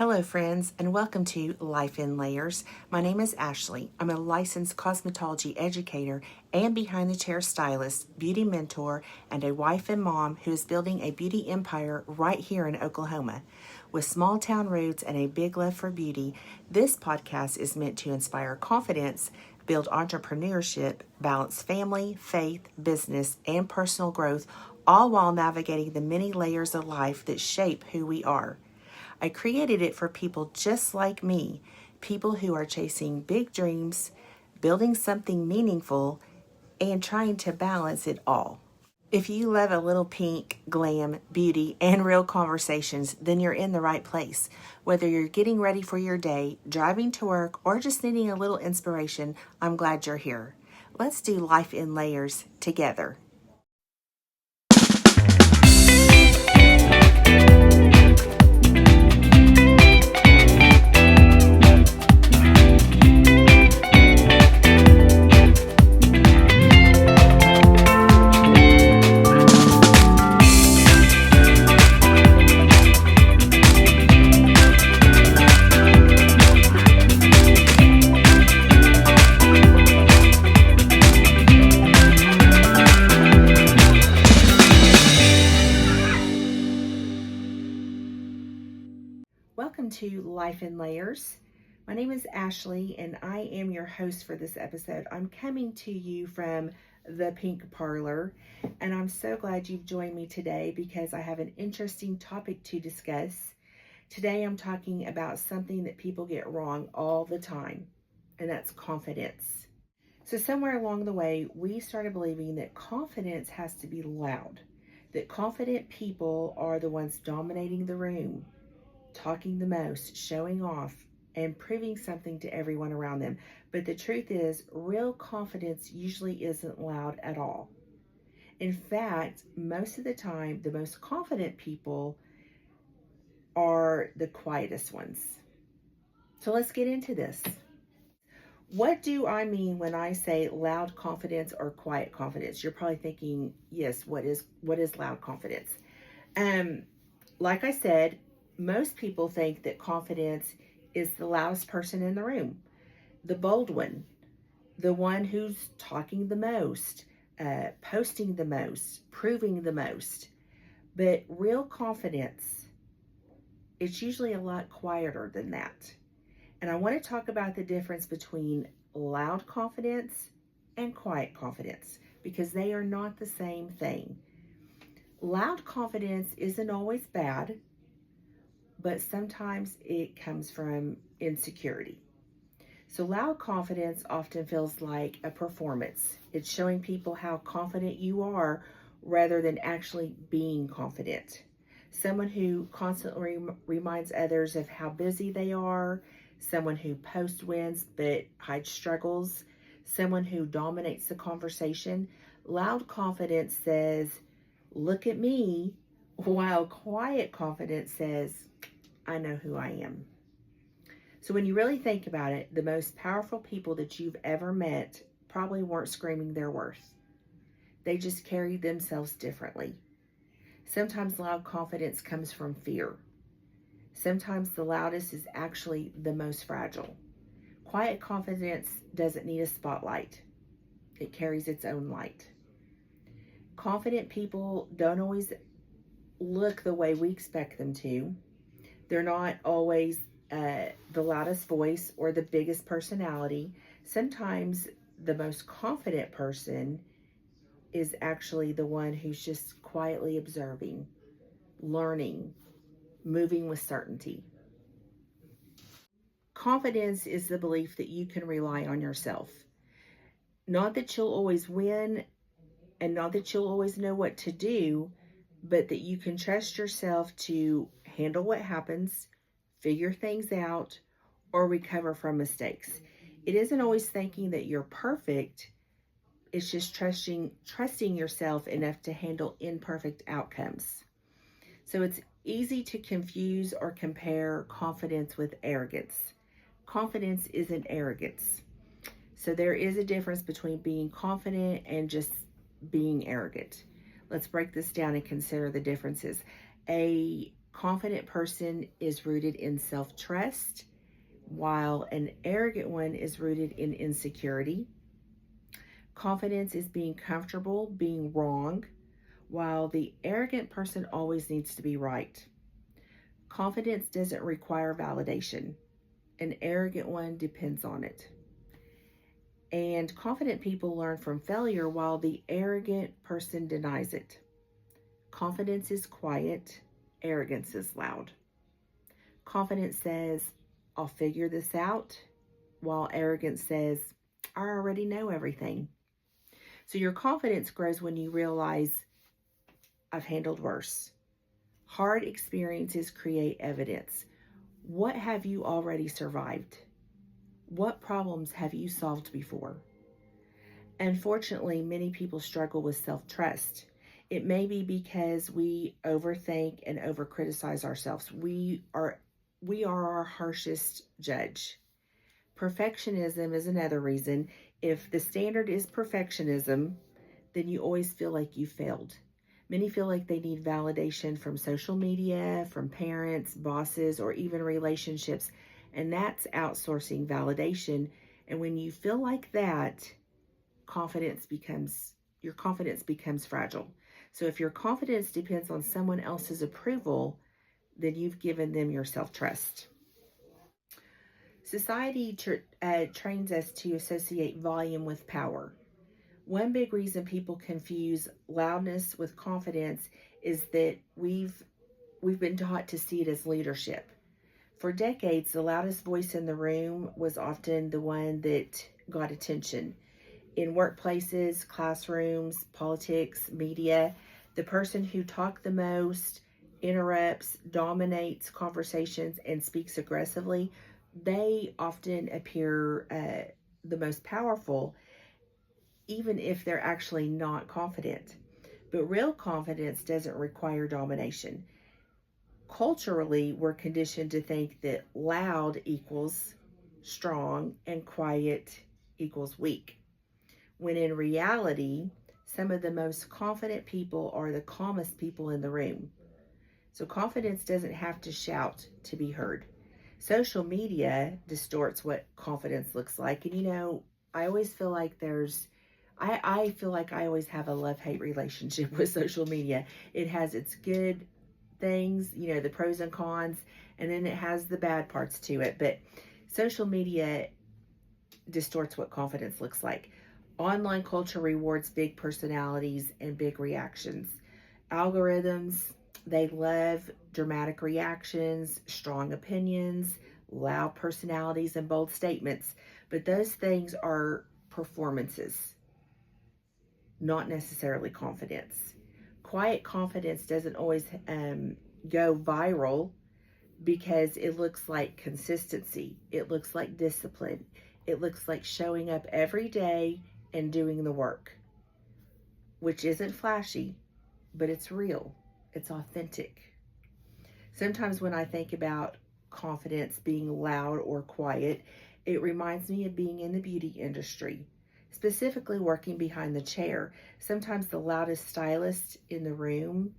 Hello, friends, and welcome to Life in Layers. My name is Ashley. I'm a licensed cosmetology educator and behind the chair stylist, beauty mentor, and a wife and mom who is building a beauty empire right here in Oklahoma. With small town roots and a big love for beauty, this podcast is meant to inspire confidence, build entrepreneurship, balance family, faith, business, and personal growth, all while navigating the many layers of life that shape who we are. I created it for people just like me, people who are chasing big dreams, building something meaningful, and trying to balance it all. If you love a little pink, glam, beauty, and real conversations, then you're in the right place. Whether you're getting ready for your day, driving to work, or just needing a little inspiration, I'm glad you're here. Let's do Life in Layers together. Welcome to Life in Layers. My name is Ashley and I am your host for this episode. I'm coming to you from the Pink Parlor and I'm so glad you've joined me today because I have an interesting topic to discuss. Today I'm talking about something that people get wrong all the time, and that's confidence. So somewhere along the way, we started believing that confidence has to be loud, that confident people are the ones dominating the room, talking the most, showing off, and proving something to everyone around them. But the truth is, real confidence usually isn't loud at all. In fact, most of the time, the most confident people are the quietest ones. So let's get into this. What do I mean when I say loud confidence or quiet confidence? You're probably thinking, yes, what is loud confidence? Like I said, most people think that confidence is the loudest person in the room, the bold one, the one who's talking the most, posting the most, proving the most. But real confidence, it's usually a lot quieter than that. And I want to talk about the difference between loud confidence and quiet confidence because they are not the same thing. Loud confidence isn't always bad, but sometimes it comes from insecurity. So loud confidence often feels like a performance. It's showing people how confident you are rather than actually being confident. Someone who constantly reminds others of how busy they are, someone who posts wins but hides struggles, someone who dominates the conversation. Loud confidence says, "Look at me," while quiet confidence says, "I know who I am." So when you really think about it, the most powerful people that you've ever met probably weren't screaming their worth. They just carried themselves differently. Sometimes loud confidence comes from fear. Sometimes the loudest is actually the most fragile. Quiet confidence doesn't need a spotlight. It carries its own light. Confident people don't always look the way we expect them to. They're not always the loudest voice or the biggest personality. Sometimes the most confident person is actually the one who's just quietly observing, learning, moving with certainty. Confidence is the belief that you can rely on yourself. Not that you'll always win and not that you'll always know what to do, but that you can trust yourself to handle what happens, figure things out, or recover from mistakes. It isn't always thinking that you're perfect. It's just trusting yourself enough to handle imperfect outcomes. So it's easy to confuse or compare confidence with arrogance. Confidence isn't arrogance. So there is a difference between being confident and just being arrogant. Let's break this down and consider the differences. A Confident person is rooted in self-trust, while an arrogant one is rooted in insecurity. Confidence is being comfortable being wrong, while the arrogant person always needs to be right. Confidence doesn't require validation. An arrogant one depends on it. And confident people learn from failure while the arrogant person denies it. Confidence is quiet, arrogance is loud. Confidence says, I'll figure this out, while arrogance says, I already know everything. So your confidence grows when you realize, I've handled worse. Hard experiences create evidence. What have you already survived? What problems have you solved before? Unfortunately, many people struggle with self-trust. It may be because we overthink and over-criticize ourselves. We are our harshest judge. Perfectionism is another reason. If the standard is perfectionism, then you always feel like you failed. Many feel like they need validation from social media, from parents, bosses, or even relationships, and that's outsourcing validation. And when you feel like that, your confidence becomes fragile. So if your confidence depends on someone else's approval, then you've given them your self-trust. Society trains us to associate volume with power. One big reason people confuse loudness with confidence is that we've been taught to see it as leadership. For decades, the loudest voice in the room was often the one that got attention. In workplaces, classrooms, politics, media, the person who talked the most, interrupts, dominates conversations, and speaks aggressively, they often appear the most powerful, even if they're actually not confident. But real confidence doesn't require domination. Culturally, we're conditioned to think that loud equals strong and quiet equals weak, when in reality, some of the most confident people are the calmest people in the room. So confidence doesn't have to shout to be heard. Social media distorts what confidence looks like. And I always feel like I feel like I always have a love-hate relationship with social media. It has its good things, the pros and cons, and then it has the bad parts to it. But social media distorts what confidence looks like. Online culture rewards big personalities and big reactions. Algorithms, they love dramatic reactions, strong opinions, loud personalities, and bold statements. But those things are performances, not necessarily confidence. Quiet confidence doesn't always go viral because it looks like consistency. It looks like discipline. It looks like showing up every day and doing the work, which isn't flashy, but it's real. It's authentic. Sometimes when I think about confidence being loud or quiet, it reminds me of being in the beauty industry, specifically working behind the chair. Sometimes the loudest stylist in the room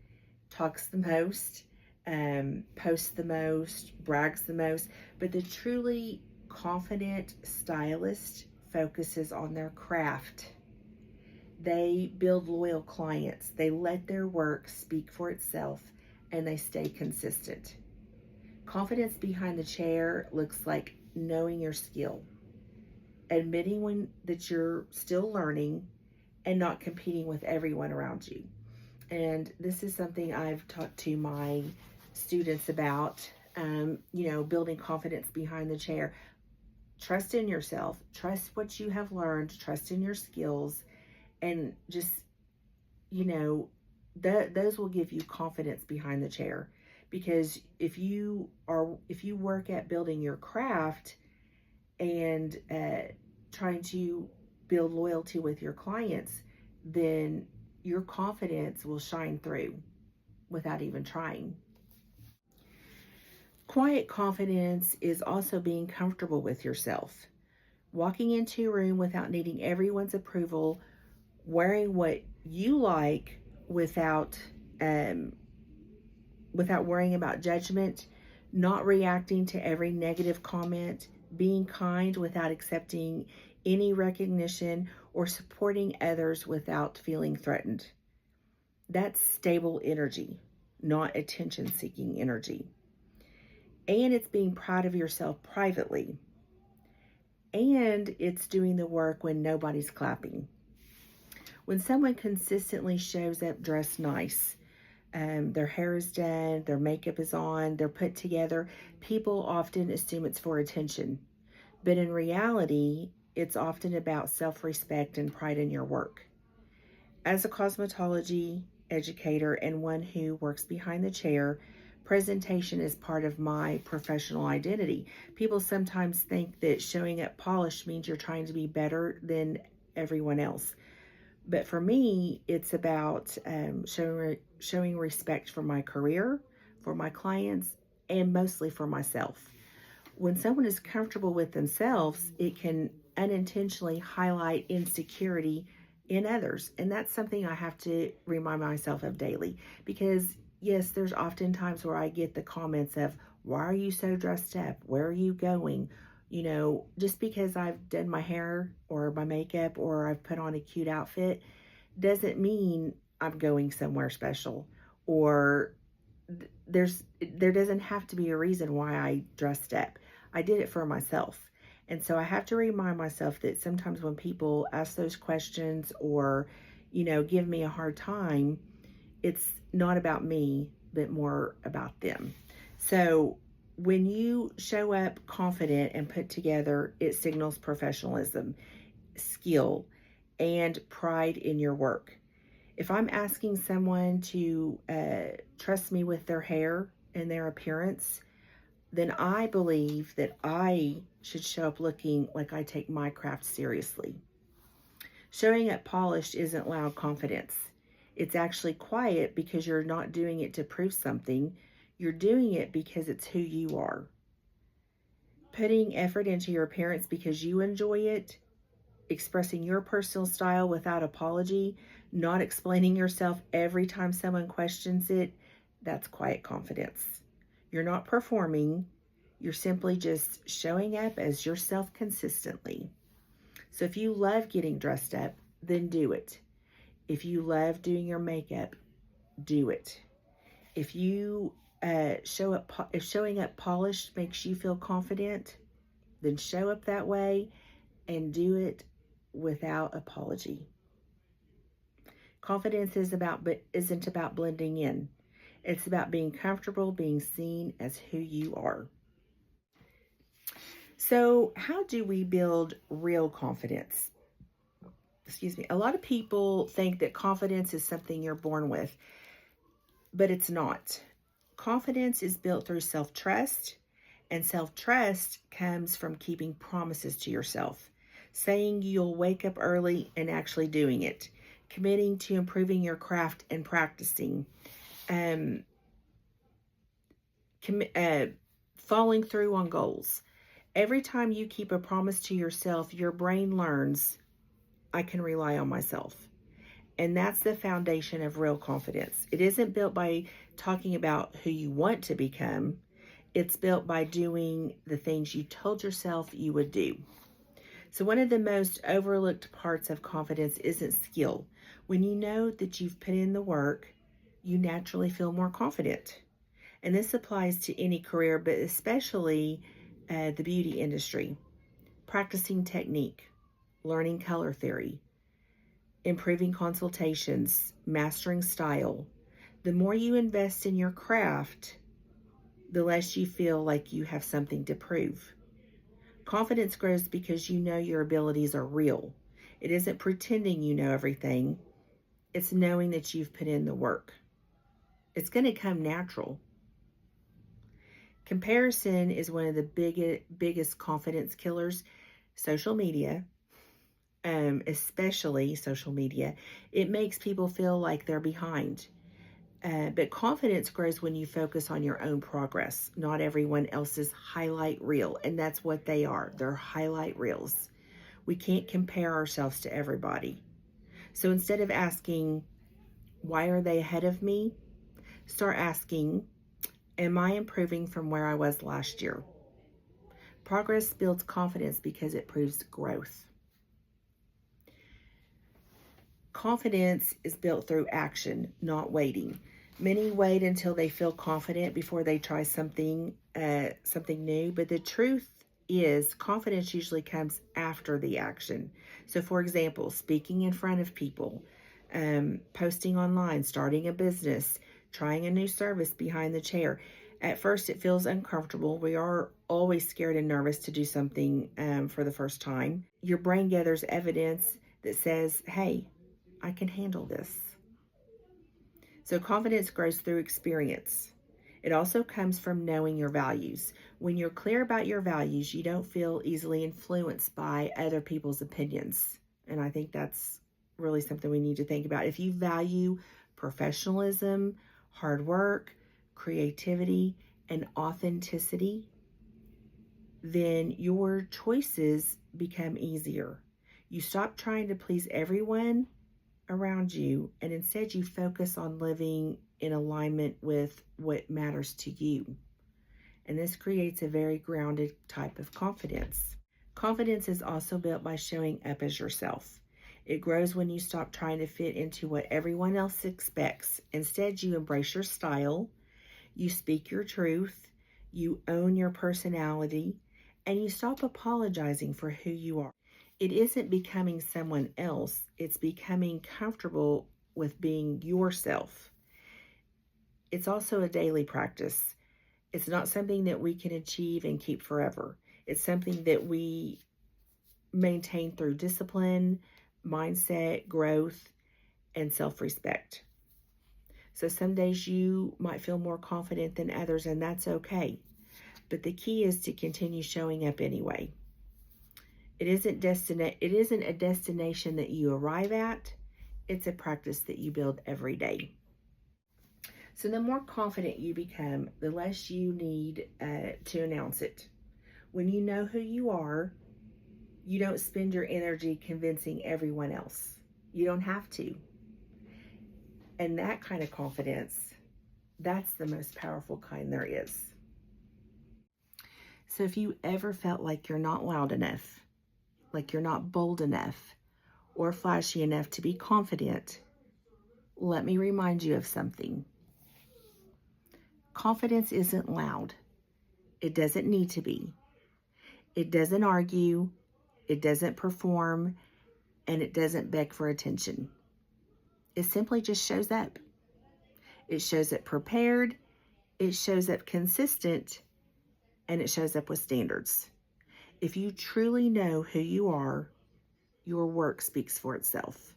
talks the most, posts the most, brags the most, but the truly confident stylist focuses on their craft. They build loyal clients. They let their work speak for itself, and they stay consistent. Confidence behind the chair looks like knowing your skill, admitting that you're still learning, and not competing with everyone around you. And this is something I've talked to my students about, building confidence behind the chair. Trust in yourself, trust what you have learned, trust in your skills, and just, those will give you confidence behind the chair. Because if you work at building your craft and trying to build loyalty with your clients, then your confidence will shine through without even trying. Quiet confidence is also being comfortable with yourself. Walking into a room without needing everyone's approval, wearing what you like without without worrying about judgment, not reacting to every negative comment, being kind without accepting any recognition, or supporting others without feeling threatened. That's stable energy, not attention seeking energy. And it's being proud of yourself privately. And it's doing the work when nobody's clapping. When someone consistently shows up dressed nice, their hair is done, their makeup is on, they're put together, people often assume it's for attention. But in reality, it's often about self-respect and pride in your work. As a cosmetology educator and one who works behind the chair, presentation is part of my professional identity. People sometimes think that showing up polished means you're trying to be better than everyone else. But for me, it's about showing respect for my career, for my clients, and mostly for myself. When someone is comfortable with themselves, it can unintentionally highlight insecurity in others. And that's something I have to remind myself of daily. Because, yes, there's often times where I get the comments of, why are you so dressed up? Where are you going? You know, just because I've done my hair or my makeup or I've put on a cute outfit doesn't mean I'm going somewhere special, or there doesn't have to be a reason why I dressed up. I did it for myself. And so I have to remind myself that sometimes when people ask those questions or, give me a hard time, it's not about me, but more about them. So when you show up confident and put together, it signals professionalism, skill, and pride in your work. If I'm asking someone to trust me with their hair and their appearance, then I believe that I should show up looking like I take my craft seriously. Showing up polished isn't loud confidence. It's actually quiet because you're not doing it to prove something. You're doing it because it's who you are. Putting effort into your appearance because you enjoy it, expressing your personal style without apology, not explaining yourself every time someone questions it, that's quiet confidence. You're not performing, you're simply just showing up as yourself consistently. So if you love getting dressed up, then do it. If you love doing your makeup, do it. If you if showing up polished makes you feel confident, then show up that way and do it without apology. Confidence isn't about blending in. It's about being comfortable, being seen as who you are. So, how do we build real confidence? Excuse me. A lot of people think that confidence is something you're born with, but it's not. Confidence is built through self-trust, and self-trust comes from keeping promises to yourself, saying you'll wake up early and actually doing it, committing to improving your craft and practicing, following through on goals. Every time you keep a promise to yourself, your brain learns, I can rely on myself. And that's the foundation of real confidence. It isn't built by talking about who you want to become. It's built by doing the things you told yourself you would do. So one of the most overlooked parts of confidence isn't skill. When you know that you've put in the work, you naturally feel more confident. And this applies to any career, but especially the beauty industry. Practicing technique, learning color theory, improving consultations, mastering style. The more you invest in your craft, the less you feel like you have something to prove. Confidence grows because you know your abilities are real. It isn't pretending you know everything. It's knowing that you've put in the work. It's going to come natural. Comparison is one of the biggest confidence killers. Social media, especially social media, it makes people feel like they're behind. But confidence grows when you focus on your own progress, not everyone else's highlight reel. And that's what they are. They're highlight reels. We can't compare ourselves to everybody. So instead of asking, why are they ahead of me? Start asking, Am I improving from where I was last year? Progress builds confidence because it proves growth. Confidence is built through action, not waiting. Many wait until they feel confident before they try something new, but the truth is confidence usually comes after the action. So for example, speaking in front of people, posting online, starting a business, trying a new service behind the chair. At first, it feels uncomfortable. We are always scared and nervous to do something for the first time. Your brain gathers evidence that says, hey, I can handle this. So confidence grows through experience. It also comes from knowing your values. When you're clear about your values, you don't feel easily influenced by other people's opinions. And I think that's really something we need to think about. If you value professionalism, hard work, creativity, and authenticity, then your choices become easier. You stop trying to please everyone around you, and instead you focus on living in alignment with what matters to you. And this creates a very grounded type of confidence. Confidence is also built by showing up as yourself. It grows when you stop trying to fit into what everyone else expects. Instead, you embrace your style, you speak your truth, you own your personality, and you stop apologizing for who you are. It isn't becoming someone else, it's becoming comfortable with being yourself. It's also a daily practice. It's not something that we can achieve and keep forever. It's something that we maintain through discipline, mindset, growth, and self-respect. So some days you might feel more confident than others, and that's okay. But the key is to continue showing up anyway. It isn't a destination that you arrive at. It's a practice that you build every day. So the more confident you become, the less you need to announce it. When you know who you are, you don't spend your energy convincing everyone else. You don't have to. And that kind of confidence, that's the most powerful kind there is. So if you ever felt like you're not loud enough, like you're not bold enough or flashy enough to be confident, let me remind you of something. Confidence isn't loud. It doesn't need to be. It doesn't argue. It doesn't perform. And it doesn't beg for attention. It simply just shows up. It shows up prepared. It shows up consistent. And it shows up with standards. If you truly know who you are, your work speaks for itself.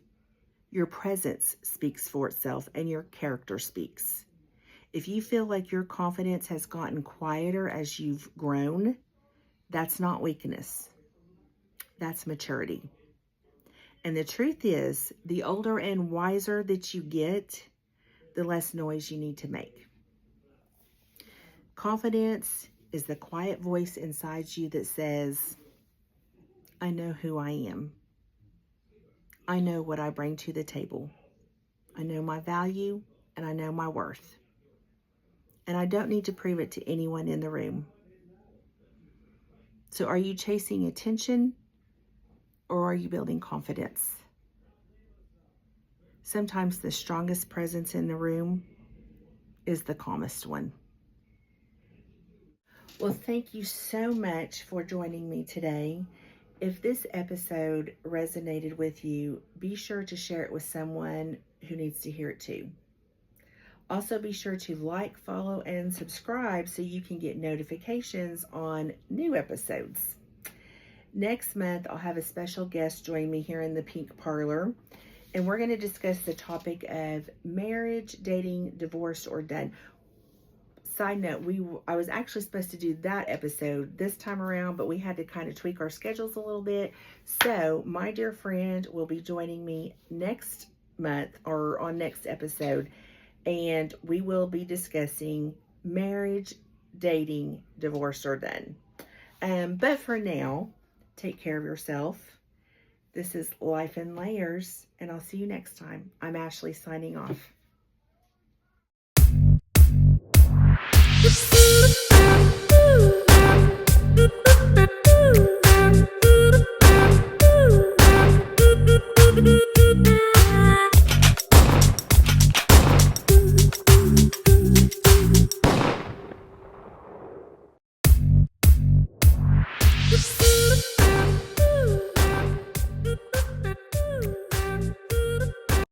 Your presence speaks for itself, and your character speaks. If you feel like your confidence has gotten quieter as you've grown, that's not weakness. That's maturity. And the truth is, the older and wiser that you get, the less noise you need to make. Confidence is the quiet voice inside you that says, I know who I am. I know what I bring to the table. I know my value and I know my worth. And I don't need to prove it to anyone in the room. So are you chasing attention or are you building confidence? Sometimes the strongest presence in the room is the calmest one. Well, thank you so much for joining me today. If this episode resonated with you, be sure to share it with someone who needs to hear it too. Also, be sure to like, follow, and subscribe so you can get notifications on new episodes. Next month, I'll have a special guest join me here in the Pink Parlor, and we're going to discuss the topic of marriage, dating, divorce, or done. Side note, I was actually supposed to do that episode this time around, but we had to kind of tweak our schedules a little bit. So my dear friend will be joining me next month or on next episode, and we will be discussing marriage, dating, divorce, or done. But for now, take care of yourself. This is Life in Layers, and I'll see you next time. I'm Ashley signing off.